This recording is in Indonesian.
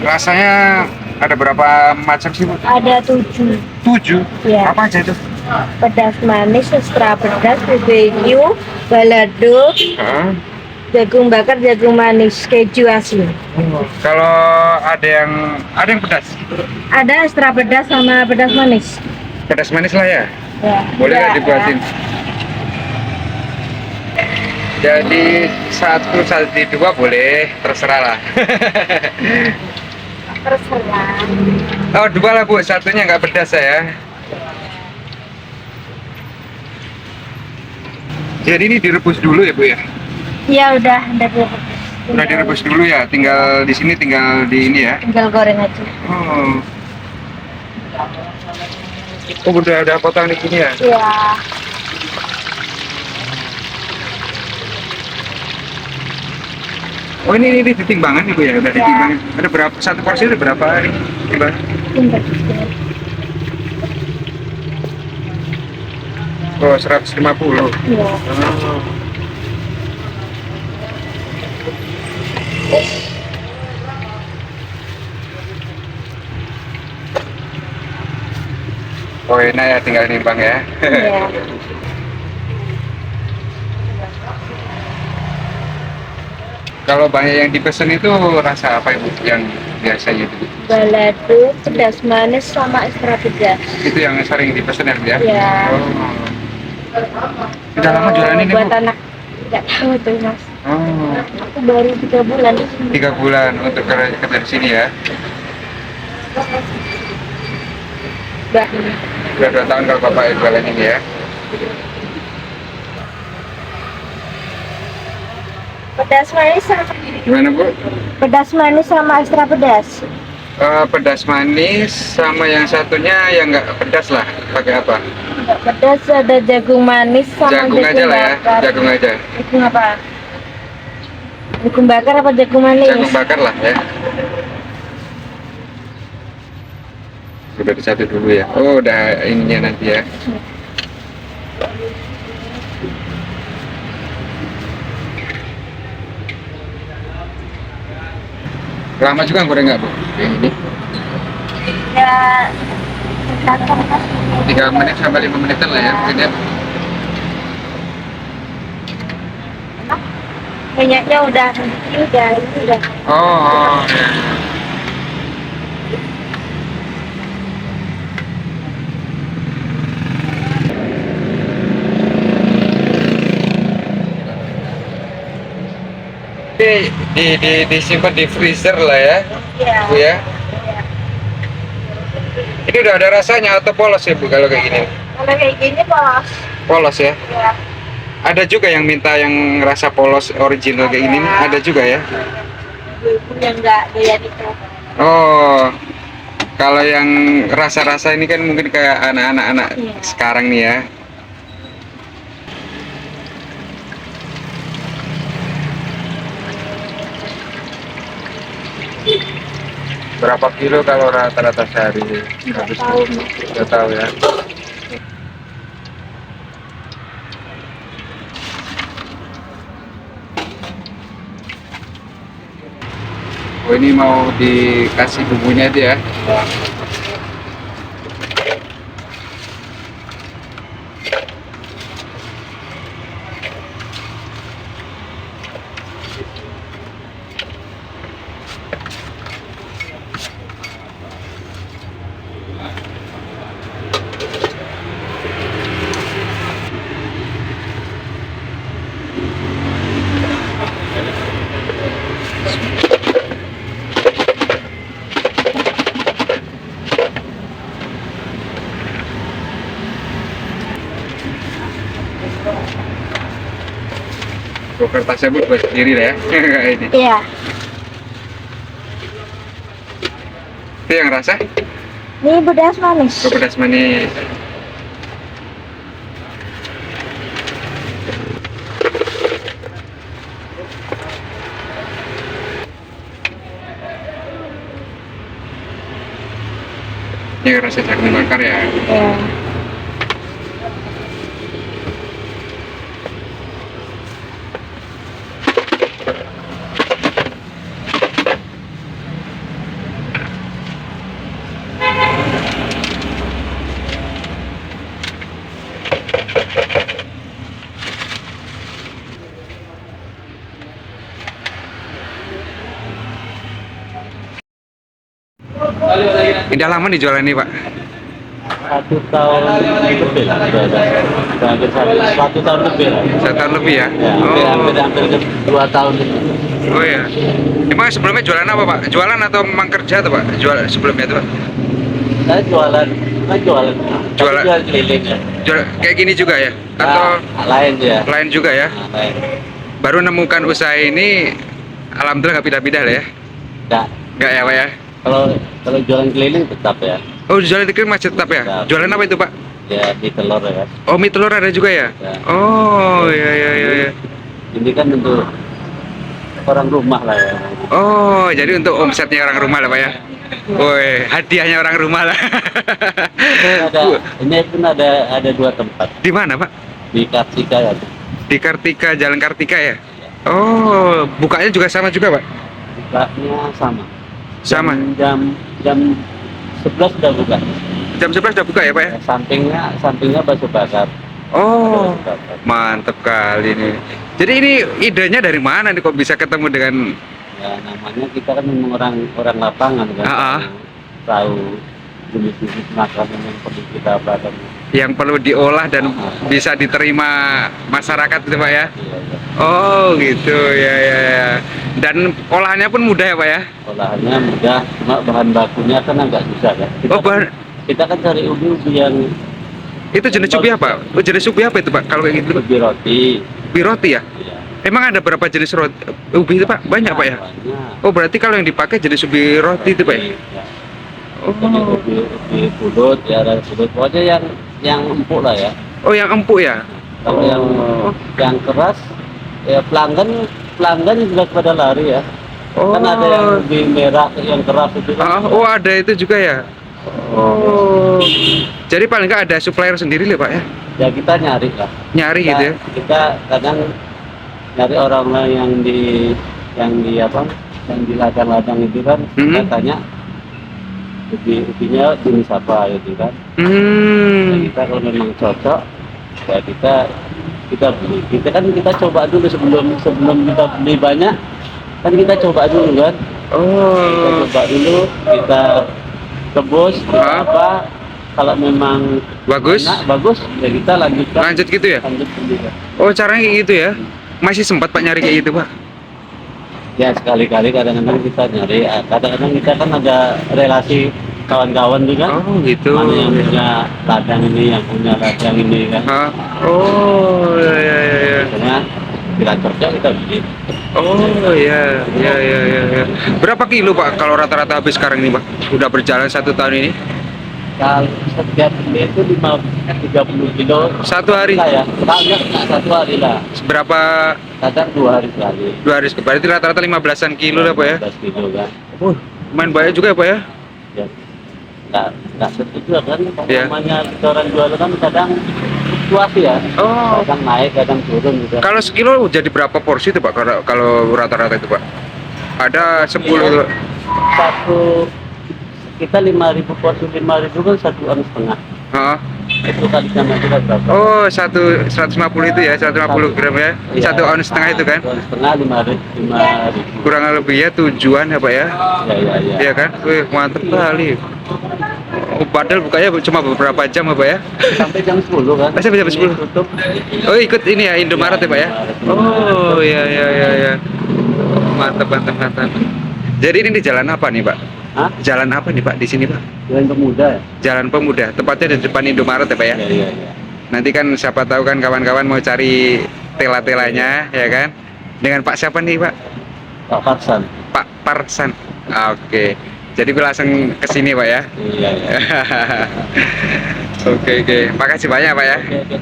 Rasanya ada berapa macam sih, Bu? Ada 7. 7. Ya. Apa aja itu? Pedas manis, extra pedas, BBQ, balado, Heeh. jagung bakar, jagung manis, keju asin. Kalau ada yang pedas. Ada extra pedas sama pedas manis. Pedas manis lah ya. Ya. Boleh nggak Ya, dibuatin? Jadi satu dua boleh, terserah lah. Terserah. Oh, dua lah, Bu. Satunya nggak pedas ya. Jadi ini direbus dulu ya, Bu ya? Ya udah direbus. Udah direbus dulu ya, tinggal di sini, tinggal di ini ya. Tinggal goreng aja. Oh. Oh, udah ada potong di sini ya. Ya. Oh, ini ditimbangan ya, Bu ya? Udah Ya. ditimbangan. Ada berapa? Satu porsi ada berapa ini? Timbang? Tinggal. Oh, 150. Ya. Oh. Oh, enak ya, tinggal nimbang ya. Ya. Kalau banyak yang dipesan itu rasa apa, Ibu? Yang biasanya itu? Balado, pedas manis sama extra pedas. Itu yang sering dipesan ya, Bu ya? Ya. Oh. Sudah lama jualan ini, Bu? Buat anak nggak tahu tuh mas. Oh. Aku baru 3 bulan di sini. 3 bulan untuk kerja di sini ya. Udah. Sudah 2 tahun kalau Bapak jualan ini ya. Pedas manis sama Gimana, Bu? pedas manis sama extra pedas. Pedas manis sama yang satunya yang nggak pedas lah. Pakai apa? Nggak pedas, ada jagung manis sama Jagung aja lah ya. bakar. Jagung aja. Jagung apa? Jagung bakar apa jagung manis? Jagung bakar lah ya. Sudah disatu dulu ya. Oh, udah ininya nanti ya. Lama juga goreng nggak, Bu? Ini Ya, tergantung mas. 3 menit sampai 5 menitan lah ya mungkin ya. Minyaknya udah mendidih, ini udah. Oh, ya. Disimpan di freezer lah ya, Iya. Bu ya. Ini udah ada rasanya atau polos ya, Bu, kalau kayak gini? Kalau kayak gini polos. Polos ya. Ya. Ada juga yang minta yang rasa polos original kayak gini, ada juga ya. Ibu yang nggak doyan itu. Oh, kalau yang rasa-rasa ini kan mungkin kayak anak-anak Iya. sekarang nih ya. Berapa kilo kalau rata-rata sehari? Nggak tahu mas. Nggak tahu ya. Oh, ini mau dikasih bumbunya aja ya. Oh, kertasnya, Bu, buat sendiri lah ya. Kayak ini. Iya. Itu yang rasa? Ini pedas manis. Oh, pedas manis. Ini rasa jagung bakar ya. Iya. Udah lama nih jualan ini, Pak? 1 tahun lebih lah, udah hampir 1 tahun lebih lah. 1 tahun lebih ya? Ya, hampir ke 2 tahun. Oh ya. Emang sebelumnya jualan apa, Pak? Jualan atau memang kerja tuh, Pak? Jual sebelumnya tuh, Pak? Saya jualan, jualan. Jualan. Tapi jualan keliling ya. Jual kayak gini juga ya? Atau Lain ya. lain juga ya? Lain. Baru nemukan usaha ini, alhamdulillah nggak pindah-pindah lah ya? Nggak. Nggak ya, Pak ya? Kalau jualan keliling tetap ya. Oh, jualan tiket masih tetap ya? Tetap. Jualan apa itu, Pak? Ya di telur ya. Oh, mie telur ada juga ya? Ya. Oh, iya, iya, iya, iya. Ini kan untuk orang rumah lah ya. Oh, jadi untuk omsetnya orang rumah lah, Pak ya? Woi, hadiahnya orang rumah lah. Ini pun ada 2 tempat Di mana, Pak? di Kartika ya. Di Kartika, Jalan Kartika ya? Oh, bukanya juga sama juga, Pak? Bukanya sama. Sama. Jam 11 sudah buka. Jam 11 udah buka ya, Pak ya? Sampingnya bakso bakar. Oh, Bakso bakar. mantep kali ini. Jadi ini idenya dari mana nih kok bisa ketemu dengan Ya namanya kita kan memang orang lapangan kan. Tahu jenis-jenis makanan yang perlu kita belakang. yang perlu diolah dan bisa diterima masyarakat itu, Pak ya? Oh, gitu ya, ya, ya. Dan olahannya pun mudah ya, Pak ya? Olahannya mudah, cuma bahan bakunya kan agak susah kan. Oh, Kita kan cari ubi yang itu jenis ubi apa? Oh, jenis ubi apa itu, Pak? Kalau kayak gitu, ubi roti. ubi roti ya? Iya. Emang ada berapa jenis roti ubi itu, Pak? Banyak, Pak ya? Banyak. Oh, berarti kalau yang dipakai jenis ubi roti itu, Pak ya? Iya. Oh, Jadi ubi pulut ya, ada pulut. Pokoknya yang empuk lah ya. oh, yang empuk ya? Kalau yang keras ya pelanggan juga pada lari ya. Oh, Kan ada yang ubi merah yang keras itu kan. oh, ada itu juga ya? Oh, jadi paling nggak ada supplier sendiri lah, Pak ya? Ya kita nyari lah. Nyari Kita- gitu ya? Kita kadang nyari orang yang di apa? Yang di ladang-ladang itu kan kita Mhm. tanya ubinya jenis apa gitu kan. Ya, Hmm. kita kalau memang cocok ya kita beli. Kita coba dulu sebelum kita beli banyak kan kita coba dulu kan. Kita Oh, coba dulu, kita tebus, kita Hah? apa? Kalau memang bagus. enak, bagus, ya kita lanjutkan. Lanjut gitu ya? Lanjut beli. Oh, caranya kayak gitu ya? Masih sempat Pak nyari kayak gitu, Pak? Ya sekali-kali kadang-kadang kita nyari, kadang-kadang kita kan ada relasi kawan-kawan juga. Oh, gitu. Mana yang punya ladang ini, yang punya ladang ini kan. Hah? Oh, ya, ya, ya, ya. Biasanya kita cocok kita beli. Oh, ya, ya, ya, ya, ya. Berapa kilo, Pak, kalau rata-rata habis sekarang ini, Pak? Udah berjalan 1 tahun ini? Kalau setiap beli itu 30 kilo. 1 hari? Lah ya, enggak 1 hari lah. Berapa? Kadang 2 hari sekali. 2 hari? Berarti rata-rata 15-an kilo lah, Pak ya? 15 kilo kan. Lumayan banyak juga ya, Pak ya? Ya, nggak tentu juga kan. Iya. Namanya kita orang jual kan kadang fluktuasi ya. Oh, Kadang naik, kadang turun gitu. kalau sekilo jadi berapa porsi itu, Pak? Kalau rata-rata itu, Pak? Ada 10 Iya. Satu kita 5.000 porsi, 5.000 kan 1,5 kg. Hah? Itu kali sama kita berapa? Oh, 150 itu ya, 150 gram ya? Iya. 1 ounce setengah itu kan? 1,5 setengah 5.000. Kurang lebih ya tujuan ya, Pak ya? Ya. Iya kan? Wih, mantep kali. Oh, padahal bukanya cuma beberapa jam ya, Pak ya? Sampai jam 10 kan? Sampai jam 10. Ini tutup. Oh, ikut ini ya, Indomaret ya, Pak ya? Oh, iya, iya, iya, iya. Mantap, mantap, mantap. Jadi ini di jalan apa nih, Pak? Hah? Jalan apa nih, Pak, di sini, Pak? Jalan Pemuda ya? Jalan Pemuda, tepatnya di depan Indomaret ya, Pak ya? Iya. Nanti kan siapa tahu kan kawan-kawan mau cari tela-telanya, ya kan? Dengan Pak siapa nih, Pak? Pak Farsan. Pak Parsan. Oke. Jadi gue langsung ke sini, Pak ya. Iya. Oke, oke. Makasih banyak, Pak ya. Oke.